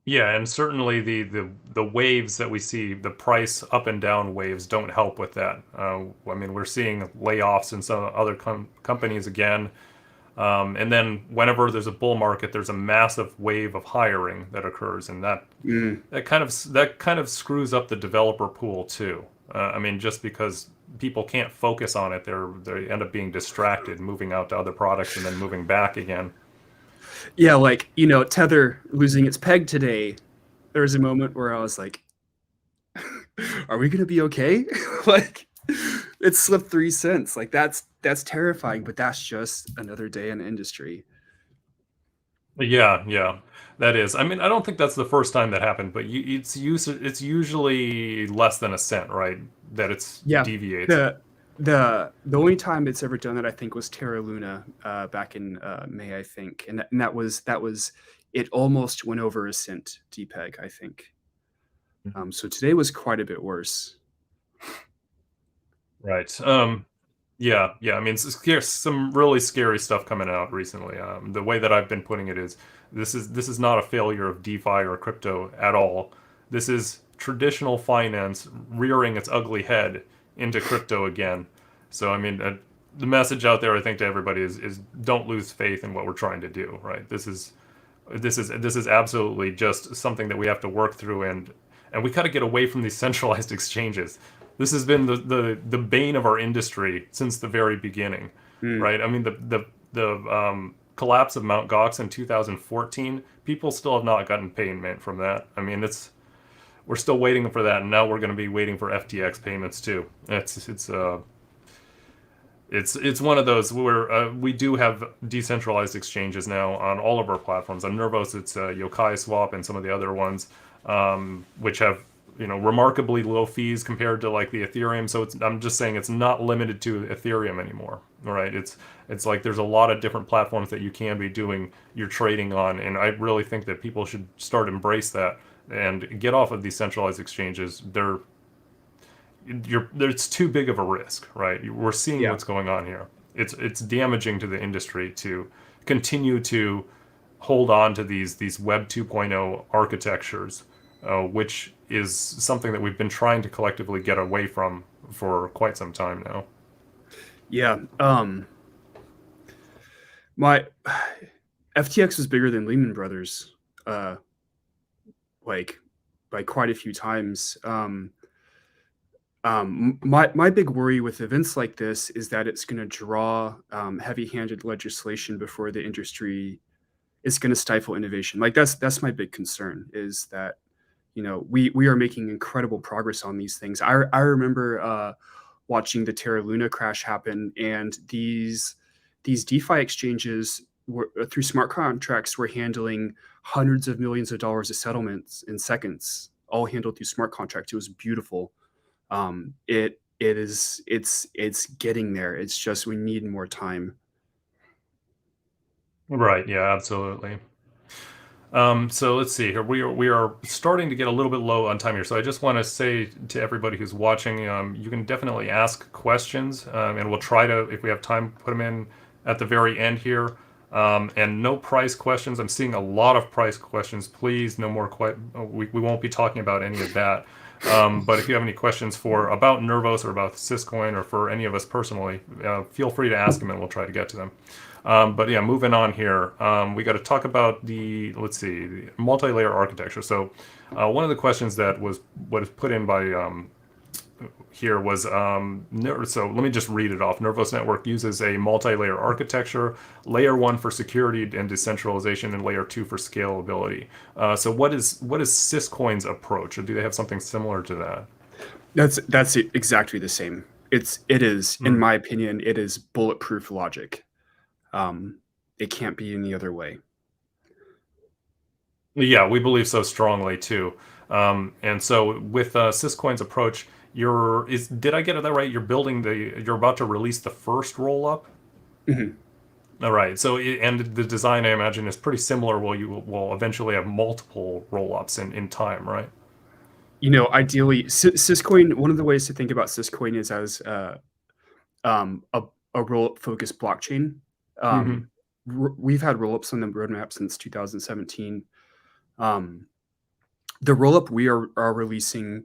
Yeah, and certainly the waves that we see, the price up and down waves, don't help with that. I mean, we're seeing layoffs in some other companies again, and then whenever there's a bull market, there's a massive wave of hiring that occurs, and that Mm, that kind of screws up the developer pool too. I mean, just because people can't focus on it, they end up being distracted, moving out to other products, and then moving back again. yeah, like Tether losing its peg today. There was a moment where I was like, "Are we gonna be okay?" Like, it slipped 3 cents. Like that's terrifying, but that's just another day in the industry. Yeah, yeah, that is. I mean, I don't think that's the first time that happened, but it's usually less than a cent, right? That it's Yeah, deviates. the only time it's ever done that I think was Terra Luna back in May, I think, and that was it almost went over a cent DPEG, I think. So today was quite a bit worse. Right. Yeah, yeah. I mean, some really scary stuff coming out recently. The way that I've been putting it is, this is not a failure of DeFi or crypto at all. This is traditional finance rearing its ugly head into crypto again. So, I mean, the message out there, I think, to everybody is don't lose faith in what we're trying to do. Right. This is absolutely just something that we have to work through, and we got to get away from these centralized exchanges. This has been the bane of our industry since the very beginning, Mm, right? I mean, the collapse of Mt. Gox in 2014, people still have not gotten payment from that. I mean, we're still waiting for that, and now we're going to be waiting for FTX payments too. It's one of those where we do have decentralized exchanges now on all of our platforms. On Nervos, it's Yokai Swap and some of the other ones, which have remarkably low fees compared to like the Ethereum. So I'm just saying it's not limited to Ethereum anymore, right? It's like there's a lot of different platforms that you can be doing your trading on, and I really think that people should start embrace that and get off of these centralized exchanges. It's too big of a risk, right? We're seeing yeah. what's going on here. It's damaging to the industry to continue to hold on to these Web 2.0 architectures, which is something that we've been trying to collectively get away from for quite some time now. Yeah. My FTX was bigger than Lehman Brothers, uh, like by quite a few times. My big worry with events like this is that it's going to draw heavy-handed legislation before the industry is going to stifle innovation. Like that's my big concern is that we are making incredible progress on these things. I remember watching the Terra Luna crash happen, and these DeFi exchanges through smart contracts were handling hundreds of millions of dollars of settlements in seconds, all handled through smart contracts. It was beautiful. It's getting there. It's just we need more time. Right. Yeah. Absolutely. So let's see here. We are starting to get a little bit low on time here. So I just want to say to everybody who's watching, you can definitely ask questions, and we'll try to, if we have time, put them in at the very end here. And no price questions. I'm seeing a lot of price questions. Please, no more. We won't be talking about any of that. But if you have any questions about Nervos or about Syscoin or for any of us personally, feel free to ask them, and we'll try to get to them. But yeah, moving on here, we got to talk about let's see, the multi-layer architecture. So one of the questions that was what is put in by here was, so let me just read it off. Nervos Network uses a multi-layer architecture, layer one for security and decentralization, and layer two for scalability. So what is Syscoin's approach, or do they have something similar to that? That's exactly the same. It is, in Mm. my opinion, it is bulletproof logic. Um, it can't be any other way. Yeah, we believe so strongly too. And so with Syscoin's approach, did I get it that right? You're about to release the first roll up. Mhm. All right. And the design I imagine is pretty similar. You will eventually have multiple roll ups in time, right? Ideally, Syscoin. One of the ways to think about Syscoin is as um, a, a roll-up focused blockchain. Hmm. We've had roll-ups on the roadmap since 2017. Um, the roll-up we are releasing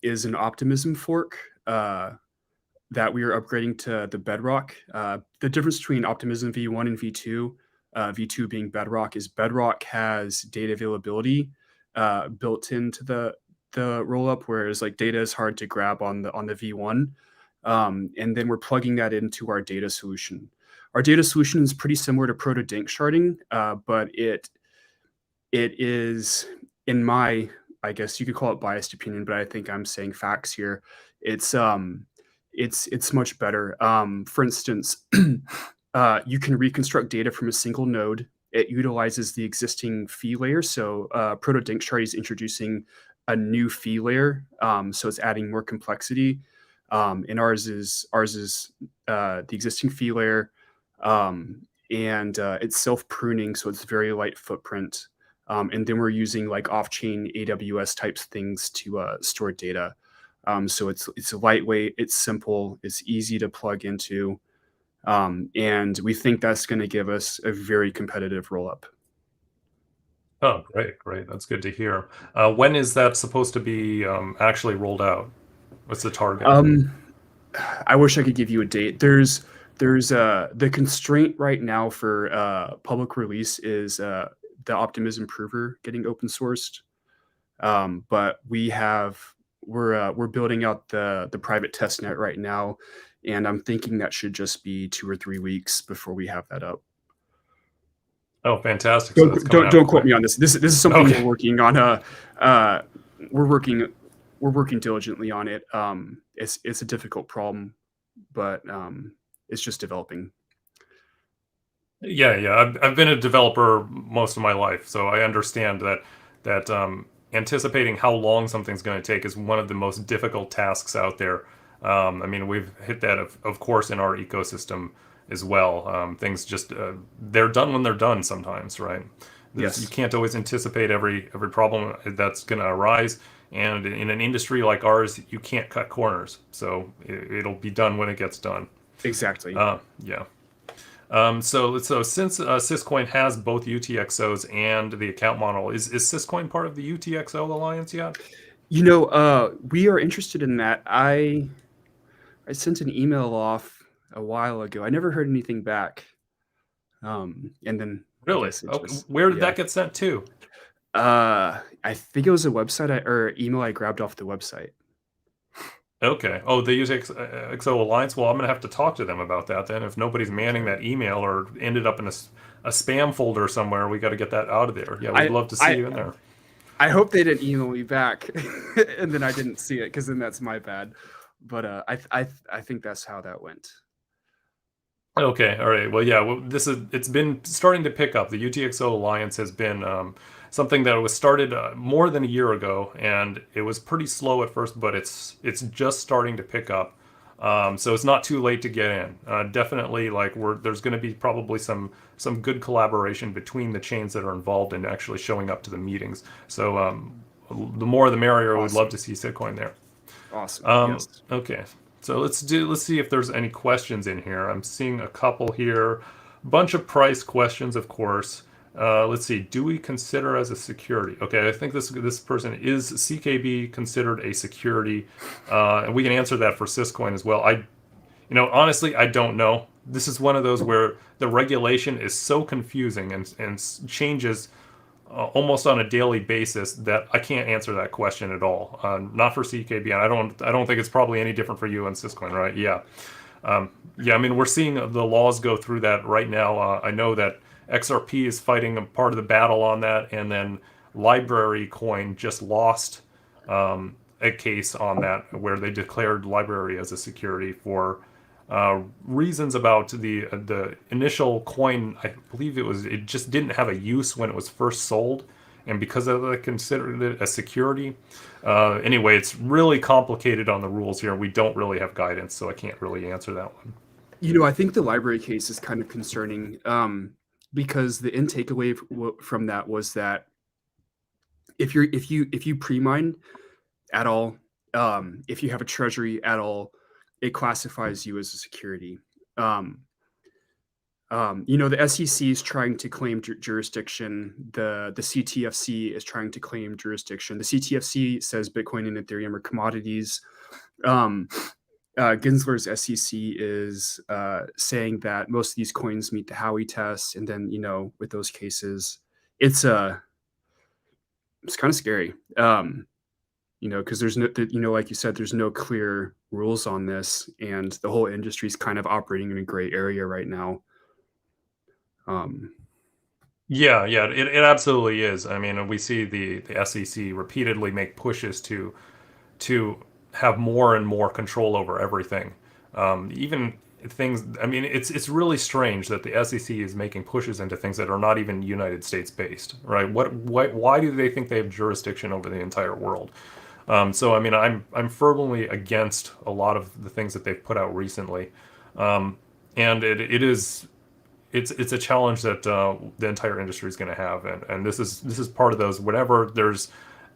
is an optimism fork that we are upgrading to the Bedrock. The difference between Optimism V1 and V2, V2 being Bedrock, is Bedrock has data availability built into the rollup, whereas like data is hard to grab on the V1. And then we're plugging that into our data solution. Our data solution is pretty similar to proto dink sharding, but it is, in my, I guess you could call it biased opinion, but I think I'm saying facts here. It's it's much better. For instance, you can reconstruct data from a single node. It utilizes the existing fee layer. So Proto Dankshard is introducing a new fee layer. So it's adding more complexity. And ours is the existing fee layer, and it's self pruning, so it's very light footprint. And then we're using like off-chain AWS types things to store data. So it's lightweight, it's simple, it's easy to plug into, and we think that's going to give us a very competitive rollup. Oh, great, great. That's good to hear. When is that supposed to be actually rolled out? What's the target? Um, I wish I could give you a date. There's the constraint right now for public release is the Optimism prover getting open sourced. But we're building out the private test net right now, and I'm thinking that should just be 2 or 3 weeks before we have that up. Oh, fantastic. So that's Don't coming don't, out don't quote quick. me on this. This is something Okay. we're working on. Uh, we're working we're working diligently on it. It's a difficult problem, but it's just developing. Yeah, yeah. I've been a developer most of my life, so I understand that anticipating how long something's going to take is one of the most difficult tasks out there. I mean, we've hit that, of course, in our ecosystem as well. Things just they're done when they're done sometimes, right? You Yes, can't always anticipate every problem that's going to arise, and in an industry like ours, you can't cut corners. So it'll be done when it gets done. exactly. Yeah. So since Syscoin has both UTXOs and the account model, is Syscoin part of the UTXO alliance yet? We are interested in that. I sent an email off a while ago. I never heard anything back. And then I Really? guess it Okay. just, Where did yeah. that get sent to? I think it was a website or email I grabbed off the website. Okay. Oh, the UTXO alliance. Well, I'm gonna have to talk to them about that then. If nobody's manning that email or ended up in a spam folder somewhere, we got to get that out of there. Yeah, we'd I love to see I you in there. I hope they didn't email me back, and then I didn't see it because then that's my bad. But I think that's how that went. Okay, all right. Well, yeah, it's been starting to pick up. The UTXO Alliance has been something that was started more than a year ago, and it was pretty slow at first, but it's just starting to pick up. So it's not too late to get in. Definitely, like there's going to be probably some good collaboration between the chains that are involved in actually showing up to the meetings. So the more the merrier. We'd love to Awesome, see Sitcoin there. awesome. Yes. Okay, so let's see if there's any questions in here. I'm seeing a couple here. Bunch of price questions, of course. Let's see. Do we consider as a security? Okay, I think this person is CKB considered a security, and we can answer that for Syscoin as well. Honestly, I don't know. This is one of those where the regulation is so confusing and changes almost on a daily basis that I can't answer that question at all. Not for CKB, and I don't think it's probably any different for you and Syscoin, right? Yeah, yeah. I mean, we're seeing the laws go through that right now. I know that XRP is fighting a part of the battle on that, and then Library Coin just lost a case on that where they declared Library as a security for reasons about the initial coin. I believe it just didn't have a use when it was first sold, and because of that, they considered it a security. Anyway, it's really complicated on the rules here. We don't really have guidance, so I can't really answer that one. I think the library case is kind of concerning, because the end takeaway from that was that if you pre-mine at all, if you have a treasury at all, it classifies you as a security. Um, the SEC is trying to claim jurisdiction. The CTFC is trying to claim jurisdiction. The CTFC says Bitcoin and Ethereum are commodities. Um, Gensler's SEC is saying that most of these coins meet the Howey test, and then with those cases, it's it's kind of scary. Because there's no, like you said, there's no clear rules on this, and the whole industry is kind of operating in a gray area right now. Yeah, yeah, it absolutely is. I mean, we see the SEC repeatedly make pushes to have more and more control over everything. Even things. I mean, it's really strange that the SEC is making pushes into things that are not even United States based, right? Why do they think they have jurisdiction over the entire world? So I mean, I'm firmly against a lot of the things that they've put out recently, and it's a challenge that the entire industry is going to have, and this is part of those. Whenever there's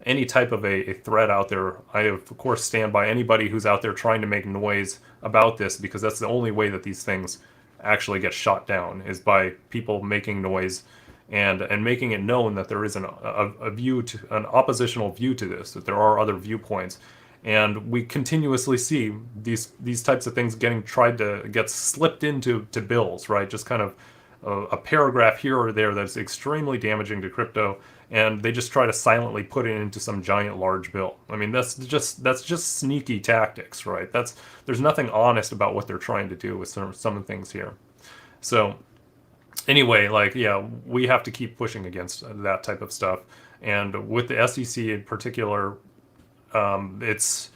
any type of a threat out there, I of course stand by anybody who's out there trying to make noise about this, because that's the only way that these things actually get shot down, is by people making noise and making it known that there is a view to an oppositional view to this, that there are other viewpoints. And we continuously see these types of things getting tried to get slipped into bills, right? Just kind of a paragraph here or there that's extremely damaging to crypto, and they just try to silently put it into some giant large bill. I mean, that's just sneaky tactics, right? There's nothing honest about what they're trying to do with some of the things here. So anyway, like, yeah, we have to keep pushing against that type of stuff. And with the SEC in particular, it's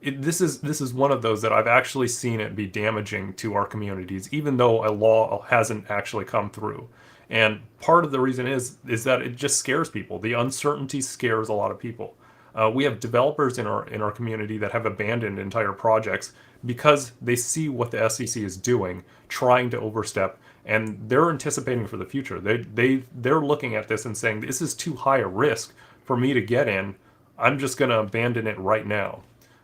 this is one of those that I've actually seen it be damaging to our communities, even though a law hasn't actually come through. And part of the reason is that it just scares people. The uncertainty scares a lot of people. We have developers in our community that have abandoned entire projects because they see what the SEC is doing, trying to overstep, and they're anticipating for the future. They're looking at this and saying, this is too high a risk for me to get in. I'm just going to abandon it right now.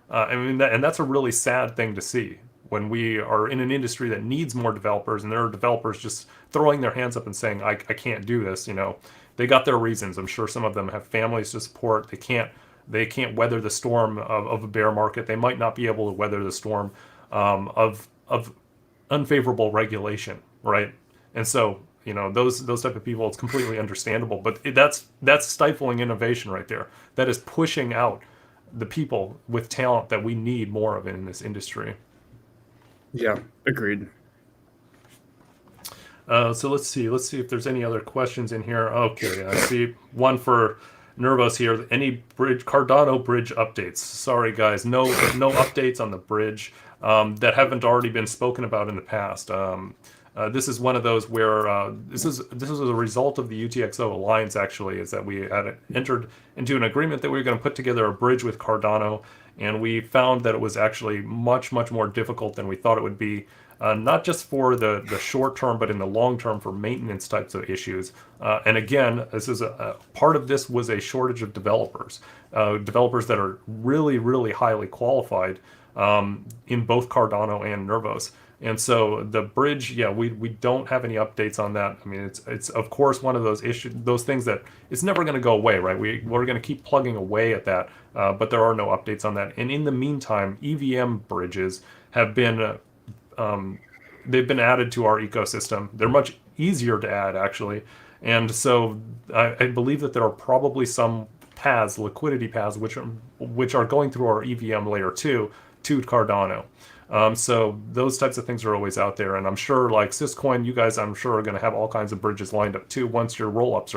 I mean, and that's a really sad thing to see when we are in an industry that needs more developers, and there are developers just throwing their hands up and saying, I can't do this. They got their reasons. I'm sure some of them have families to support. They can't weather the storm of a bear market. They might not be able to weather the storm of unfavorable regulation, right? And so, those type of people, it's completely understandable. But that's stifling innovation right there. That is pushing out the people with talent that we need more of in this industry. Yeah, agreed. So let's see. Let's see if there's any other questions in here. Okay, I see one for Nervos here. Any Cardano bridge updates? Sorry, guys, no updates on the bridge that haven't already been spoken about in the past. This is one of those where this is a result of the UTXO alliance. Actually, is that we had entered into an agreement that we were going to put together a bridge with Cardano, and we found that it was actually much more difficult than we thought it would be. Not just for the short term, but in the long term for maintenance types of issues. And again, this is a part of this was a shortage of developers that are really highly qualified in both Cardano and Nervos. And so the bridge, yeah, we don't have any updates on that. I mean, it's of course one of those issues, those things that it's never going to go away, right? We're going to keep plugging away at that, but there are no updates on that. And in the meantime, EVM bridges have been they've been added to our ecosystem. They're much easier to add, actually. And so I believe that there are probably some paths, liquidity paths, which are going through our EVM layer 2 to Cardano. So those types of things are always out there. And I'm sure, like Syscoin, you guys, I'm sure, are going to have all kinds of bridges lined up too once your rollups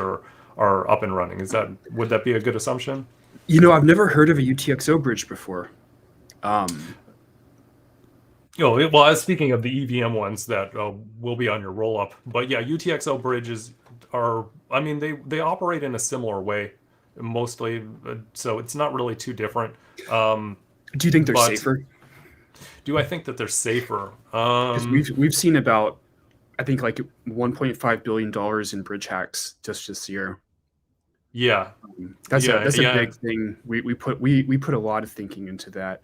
are up and running. Would that be a good assumption? I've never heard of a UTXO bridge before. Oh, well, I was speaking of the EVM ones that will be on your roll up, but yeah, UTXO bridges are, I mean, they operate in a similar way, mostly, so it's not really too different. Um, Do you think they're but safer? do I think that they're safer? Because we've seen about, I think, like $1.5 billion in bridge hacks just this year. Yeah, yeah, That's a yeah, big thing. We put a lot of thinking into that.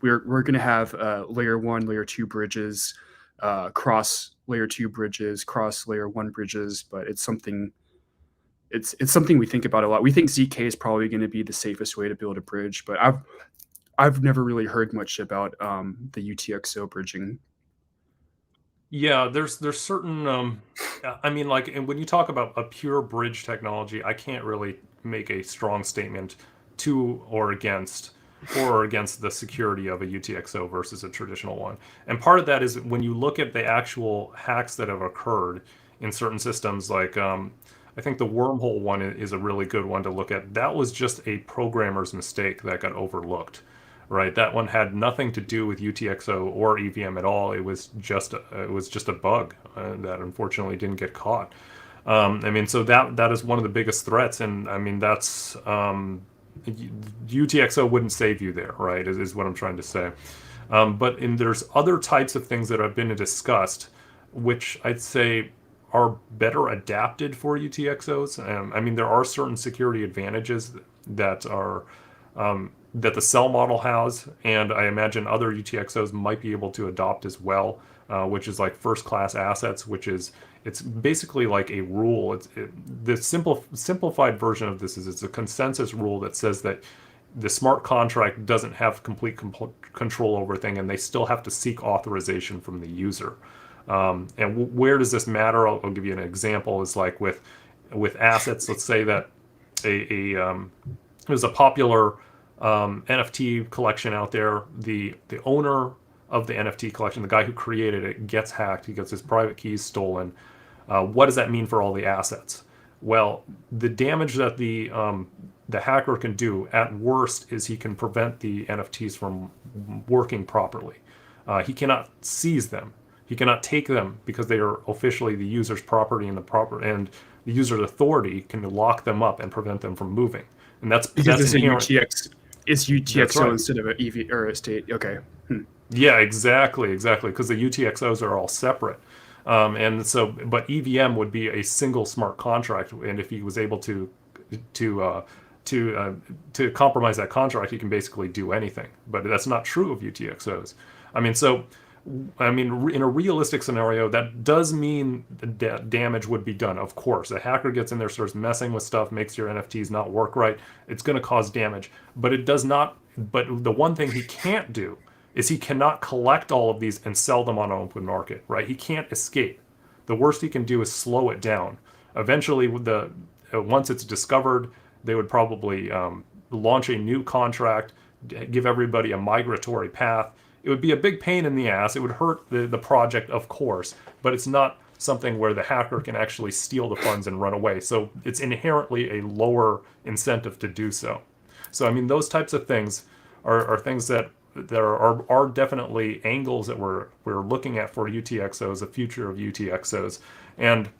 We're going to have layer one, layer two bridges, cross layer two bridges, cross layer one bridges, but it's something we think about a lot. We think ZK is probably going to be the safest way to build a bridge, but I've never really heard much about the UTXO bridging. yeah. There's certain, I mean, like, and when you talk about a pure bridge technology, I can't really make a strong statement to or against for or against the security of a UTXO versus a traditional one. And part of that is when you look at the actual hacks that have occurred in certain systems, like I think the wormhole one is a really good one to look at. That was just a programmer's mistake that got overlooked, right? That one had nothing to do with UTXO or EVM at all. It was just a bug that unfortunately didn't get caught. I mean, so that is one of the biggest threats, and I mean that's UTXO wouldn't save you there, right? Is what I'm trying to say. There's other types of things that have been discussed, which I'd say are better adapted for UTXOs. I mean, there are certain security advantages that are that the cell model has, and I imagine other UTXOs might be able to adopt as well, which is like first class assets, which is it's basically like a rule. The simplified version of this is it's a consensus rule that says that the smart contract doesn't have complete control over a thing, and they still have to seek authorization from the user. Where does this matter? I'll give you an example. Is like with assets. Let's say that there's a popular NFT collection out there. The owner of the NFT collection, the guy who created it, gets hacked. He gets his private keys stolen. What does that mean for all the assets? Well, the damage that the hacker can do at worst is he can prevent the NFTs from working properly. He cannot seize them. He cannot take them because they are officially the user's property and the user's authority can lock them up and prevent them from moving. And Because that's it's a inherent. UTX, it's That's UTXO right. instead of a EV or a state. Okay. Yeah, exactly, because the UTXOs are all separate. But EVM would be a single smart contract, and if he was able to uh, to compromise that contract, he can basically do anything. But that's not true of UTXOs. I mean, so I mean, in a realistic scenario, that does mean damage would be done. Of course, a hacker gets in there, starts messing with stuff, makes your NFTs not work right. It's going to cause damage, but it does not. But the one thing he can't do is he cannot collect all of these and sell them on an open market, right? He can't escape. The worst he can do is slow it down. Eventually, once it's discovered, they would probably launch a new contract, give everybody a migratory path. It would be a big pain in the ass. It would hurt the project, of course, but it's not something where the hacker can actually steal the funds and run away. So it's inherently a lower incentive to do so. So I mean, those types of things are things that are definitely angles that we're looking at for UTXOs, the future of UTXOs, and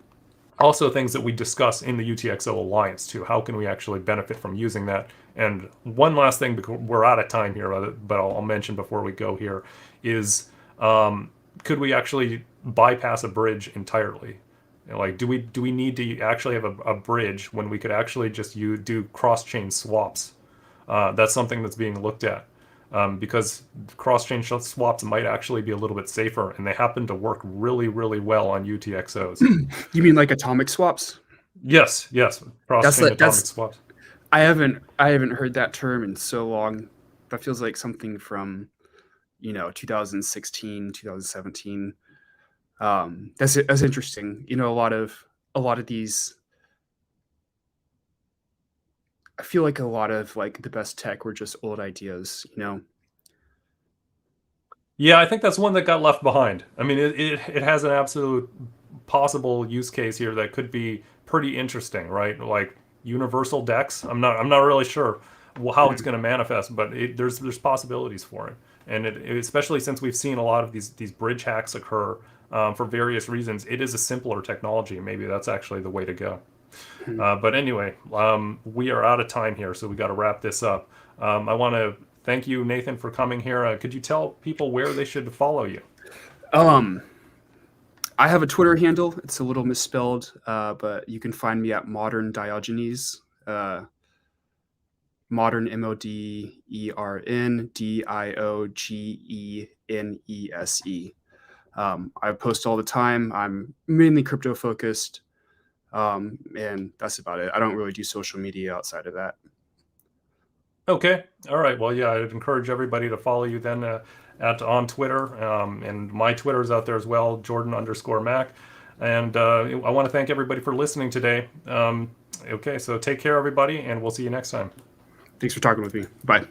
also things that we discuss in the UTXO Alliance too. How can we actually benefit from using that? And one last thing, because we're out of time here, but I'll mention before we go here, is could we actually bypass a bridge entirely? You know, like, do we need to actually have a bridge when we could actually just do cross-chain swaps? That's something that's being looked at because cross-chain swaps might actually be a little bit safer, and they happen to work really, really well on UTXOs. You mean like atomic swaps? Yes, That's cross-chain like atomic that's swaps. I haven't heard that term in so long. That feels like something from 2016, 2017. That's interesting. A lot of these. I feel like a lot of like the best tech were just old ideas. Yeah, I think that's one that got left behind. I mean, it has an absolute possible use case here that could be pretty interesting, right? Like universal decks. I'm not really sure how it's going to manifest, but there's possibilities for it. And especially since we've seen a lot of these bridge hacks occur for various reasons, it is a simpler technology. Maybe that's actually the way to go. Hmm. But anyway, we are out of time here, so we got to wrap this up. I want to thank you, Nathan, for coming here. Could you tell people where they should follow you? Um, I have a Twitter handle. It's a little misspelled, but you can find me at Modern Diogenes. Modern MODERN DIOGENESE. I post all the time. I'm mainly crypto focused, and that's about it. I don't really do social media outside of that. Okay. All right. Well, yeah, I'd encourage everybody to follow you then on Twitter. And my Twitter is out there as well, Jordan_Mack. And I want to thank everybody for listening today. Okay, so take care, everybody, and we'll see you next time. Thanks for talking with me. Bye.